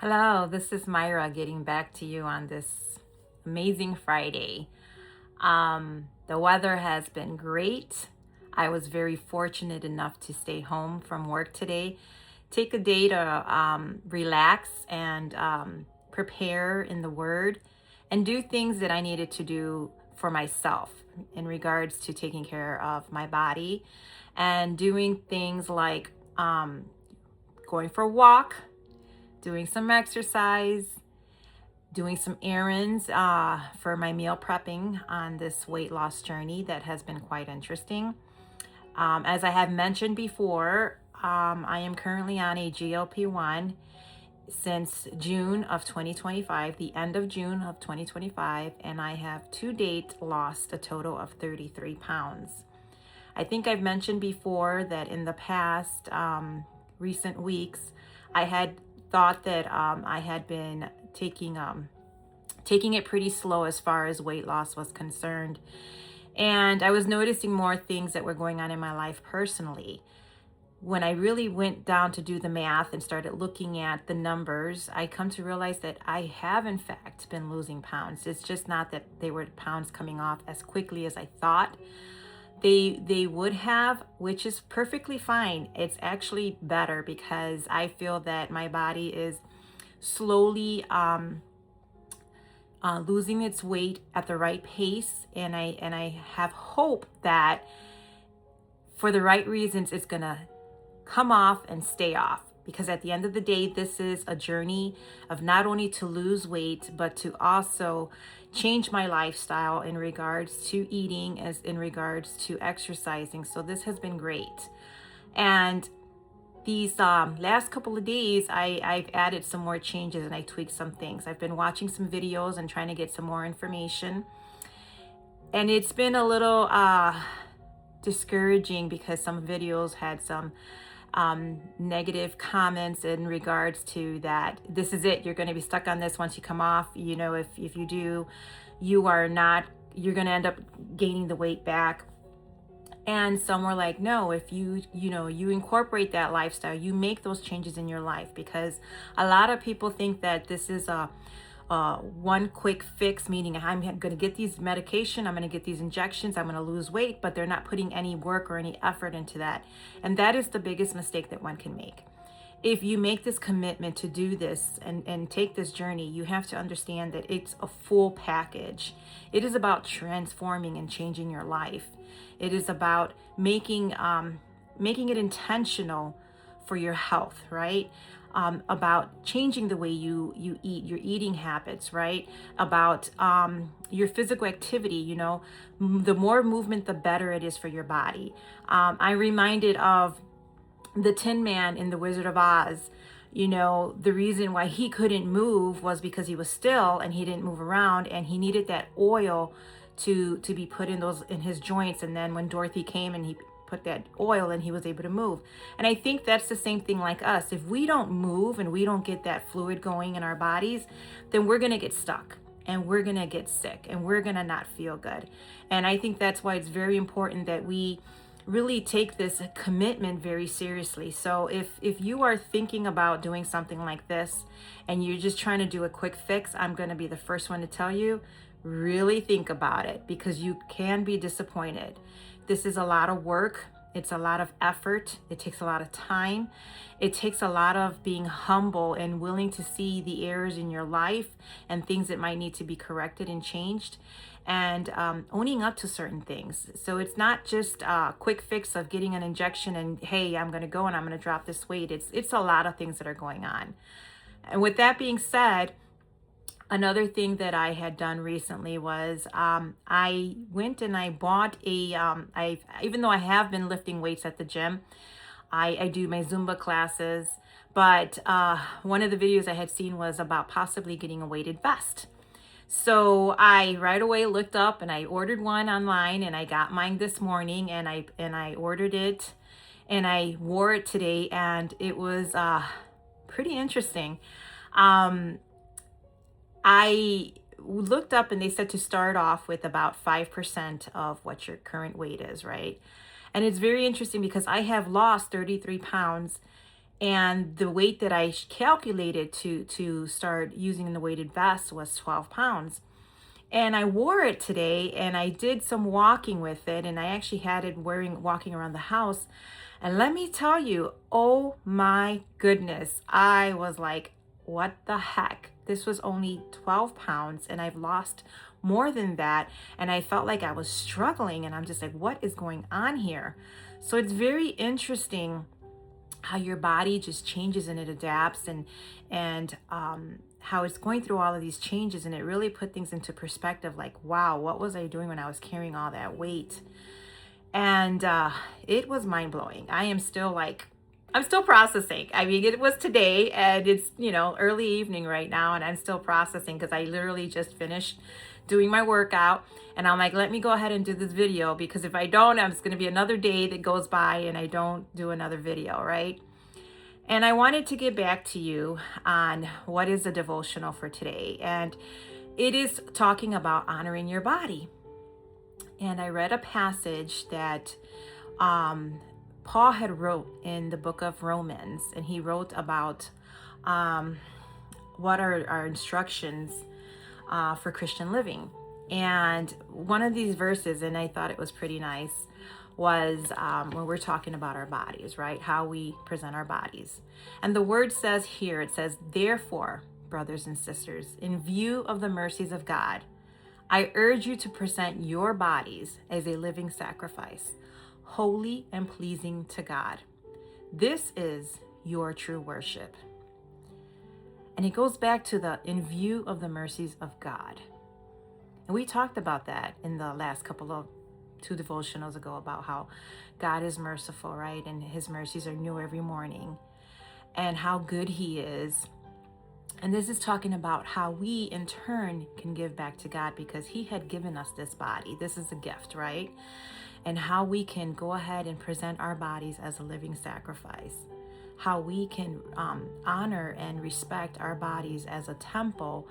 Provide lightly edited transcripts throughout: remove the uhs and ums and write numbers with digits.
Hello, this is Myra getting back to you on this amazing Friday. The weather has been great. I was very fortunate enough to stay home from work today, take a day to relax and prepare in the Word and do things that I needed to do for myself in regards to taking care of my body and doing things like going for a walk, doing some exercise, doing some errands for my meal prepping on this weight loss journey that has been quite interesting. As I have mentioned before, I am currently on a GLP-1 since June of 2025, the end of June of 2025, and I have to date lost a total of 33 pounds. I think I've mentioned before that in the past recent weeks, I had thought that I had been taking it pretty slow as far as weight loss was concerned. And I was noticing more things that were going on in my life personally. When I really went down to do the math and started looking at the numbers, I come to realize that I have in fact been losing pounds. It's just not that they were pounds coming off as quickly as I thought they would have, which is perfectly fine. It's actually better because I feel that my body is slowly losing its weight at the right pace, and I have hope that for the right reasons it's gonna come off and stay off, because at the end of the day, this is a journey of not only to lose weight but to also change my lifestyle in regards to eating, as in regards to exercising. So this has been great. And these last couple of days, I've added some more changes and I tweaked some things. I've been watching some videos and trying to get some more information. And it's been a little discouraging because some videos had some negative comments in regards to that. This is it. You're going to be stuck on this once you come off. You know, if you do, you're going to end up gaining the weight back. And some were like, no, if you incorporate that lifestyle, you make those changes in your life, because a lot of people think that this is a one quick fix, meaning I'm going to get these medication, I'm going to get these injections, I'm going to lose weight, but they're not putting any work or any effort into that. And that is the biggest mistake that one can make. If you make this commitment to do this and take this journey, you have to understand that it's a full package. It is about transforming and changing your life. It is about making it intentional for your health, right? About changing the way you eat, your eating habits, right? About your physical activity. You know, the more movement, the better it is for your body. I'm reminded of the Tin Man in The Wizard of Oz. You know, the reason why he couldn't move was because he was still and he didn't move around, and he needed that oil to be put in his joints. And then when Dorothy came and he put that oil and he was able to move. And I think that's the same thing like us. If we don't move and we don't get that fluid going in our bodies, then we're going to get stuck and we're going to get sick and we're going to not feel good. And I think that's why it's very important that we really take this commitment very seriously. So if you are thinking about doing something like this and you're just trying to do a quick fix, I'm going to be the first one to tell you, really think about it, because you can be disappointed. This is a lot of work. It's a lot of effort. It takes a lot of time. It takes a lot of being humble and willing to see the errors in your life and things that might need to be corrected and changed, and owning up to certain things. So it's not just a quick fix of getting an injection and, hey, I'm going to go and I'm going to drop this weight. It's a lot of things that are going on. And with that being said, another thing that I had done recently was I went and I bought even though I have been lifting weights at the gym, I do my Zumba classes, but one of the videos I had seen was about possibly getting a weighted vest. So I right away looked up and I ordered one online, and I got mine this morning, and I ordered it and I wore it today, and it was pretty interesting. I looked up and they said to start off with about 5% of what your current weight is, right? And it's very interesting because I have lost 33 pounds And the weight that I calculated to start using the weighted vest was 12 pounds. And I wore it today, and I did some walking with it, and I actually had it walking around the house. And let me tell you, oh my goodness, I was like, what the heck? This was only 12 pounds, and I've lost more than that. And I felt like I was struggling, and I'm just like, what is going on here? So it's very interesting how your body just changes and it adapts, and how it's going through all of these changes, and it really put things into perspective, like, wow, what was I doing when I was carrying all that weight? And it was mind-blowing. I'm still processing. I mean, it was today, and it's, early evening right now, and I'm still processing because I literally just finished doing my workout, and I'm like, let me go ahead and do this video, because if I don't, it's going to be another day that goes by and I don't do another video, right? And I wanted to get back to you on what is the devotional for today. And it is talking about honoring your body. And I read a passage that Paul had wrote in the book of Romans, and he wrote about what are our instructions for Christian living. And one of these verses, and I thought it was pretty nice, was when we're talking about our bodies, right? How we present our bodies. And the word says here, it says, therefore, brothers and sisters, in view of the mercies of God, I urge you to present your bodies as a living sacrifice, holy and pleasing to God. This is your true worship. And it goes back to the in view of the mercies of God. And we talked about that in the last couple of 2 devotionals ago, about how God is merciful, right? And his mercies are new every morning, and how good he is. And this is talking about how we in turn can give back to God, because he had given us this body. This is a gift, right? And how we can go ahead and present our bodies as a living sacrifice. How we can honor and respect our bodies as a temple,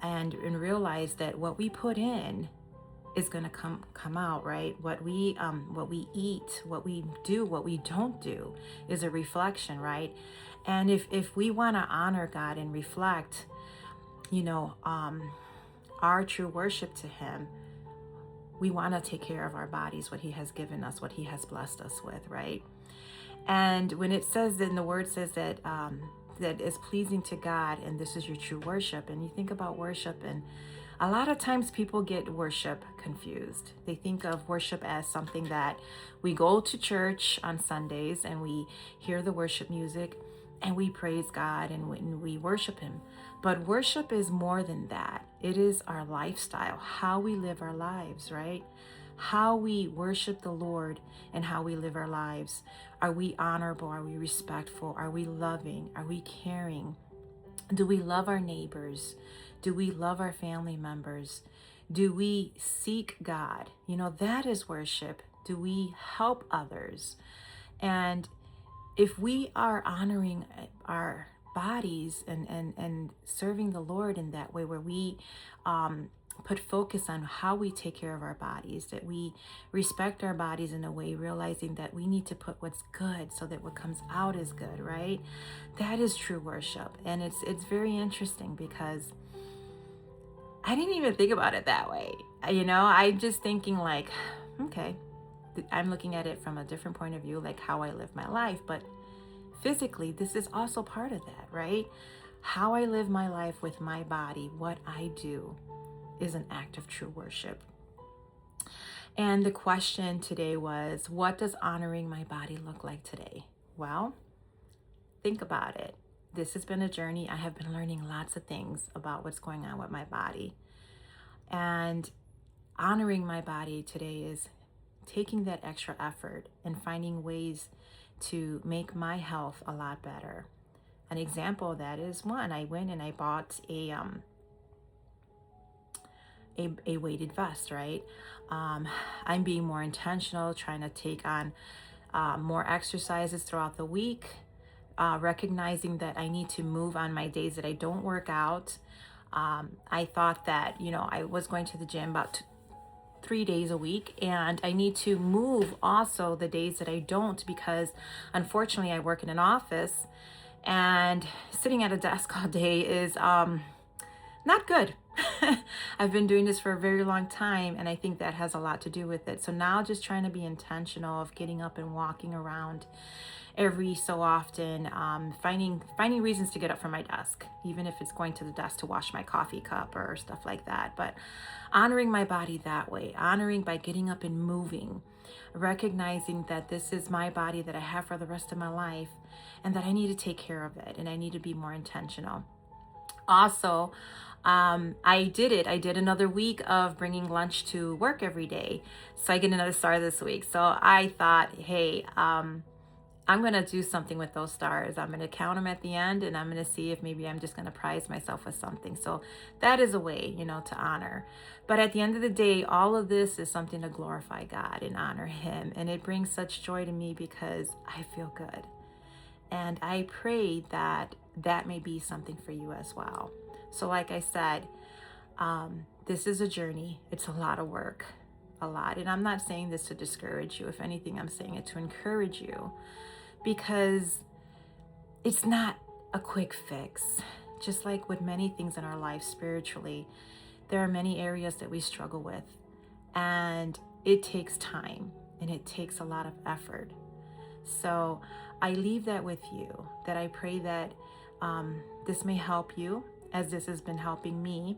and realize that what we put in is going to come out, right? What we eat, what we do, what we don't do is a reflection, right? And if we want to honor God and reflect, our true worship to him, we want to take care of our bodies, what he has given us, what he has blessed us with, right? And when it says, then the word says that that is pleasing to God, and this is your true worship. And you think about worship, and a lot of times people get worship confused. They think of worship as something that we go to church on Sundays and we hear the worship music and we praise God and we worship him. But worship is more than that. It is our lifestyle, how we live our lives, right? How we worship the Lord and how we live our lives. Are we honorable? Are we respectful? Are we loving? Are we caring? Do we love our neighbors? Do we love our family members? Do we seek God? That is worship. Do we help others? And if we are honoring our bodies and serving the Lord in that way, where we put focus on how we take care of our bodies, that we respect our bodies in a way, realizing that we need to put what's good so that what comes out is good, right? That is true worship. And it's very interesting, because I didn't even think about it that way. I'm just thinking like, okay, I'm looking at it from a different point of view, like how I live my life. But physically, this is also part of that, right? How I live my life with my body, what I do, is an act of true worship. And the question today was, what does honoring my body look like today? Well, think about it. This has been a journey. I have been learning lots of things about what's going on with my body. And honoring my body today is taking that extra effort and finding ways to make my health a lot better. An example of that is, one, I went and I bought a weighted vest, right? I'm being more intentional, trying to take on more exercises throughout the week, recognizing that I need to move on my days that I don't work out. I thought that, I was going to the gym about 3 days a week, and I need to move also the days that I don't, because unfortunately I work in an office, and sitting at a desk all day is not good. I've been doing this for a very long time, and I think that has a lot to do with it. So now just trying to be intentional of getting up and walking around every so often, finding reasons to get up from my desk, even if it's going to the desk to wash my coffee cup or stuff like that. But honoring my body that way, honoring by getting up and moving, recognizing that this is my body that I have for the rest of my life, and that I need to take care of it, and I need to be more intentional. Also, I did it. I did another week of bringing lunch to work every day. So I get another star this week. So I thought, hey, I'm going to do something with those stars. I'm going to count them at the end, and I'm going to see if maybe I'm just going to prize myself with something. So that is a way, to honor. But at the end of the day, all of this is something to glorify God and honor Him. And it brings such joy to me because I feel good. And I pray that that may be something for you as well. So like I said, this is a journey. It's a lot of work, a lot. And I'm not saying this to discourage you. If anything, I'm saying it to encourage you, because it's not a quick fix. Just like with many things in our life spiritually, there are many areas that we struggle with, and it takes time and it takes a lot of effort. So I leave that with you, that I pray that this may help you, as this has been helping me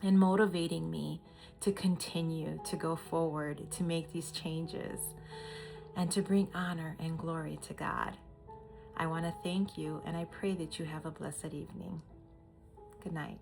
and motivating me to continue to go forward, to make these changes, and to bring honor and glory to God. I want to thank you, and I pray that you have a blessed evening. Good night.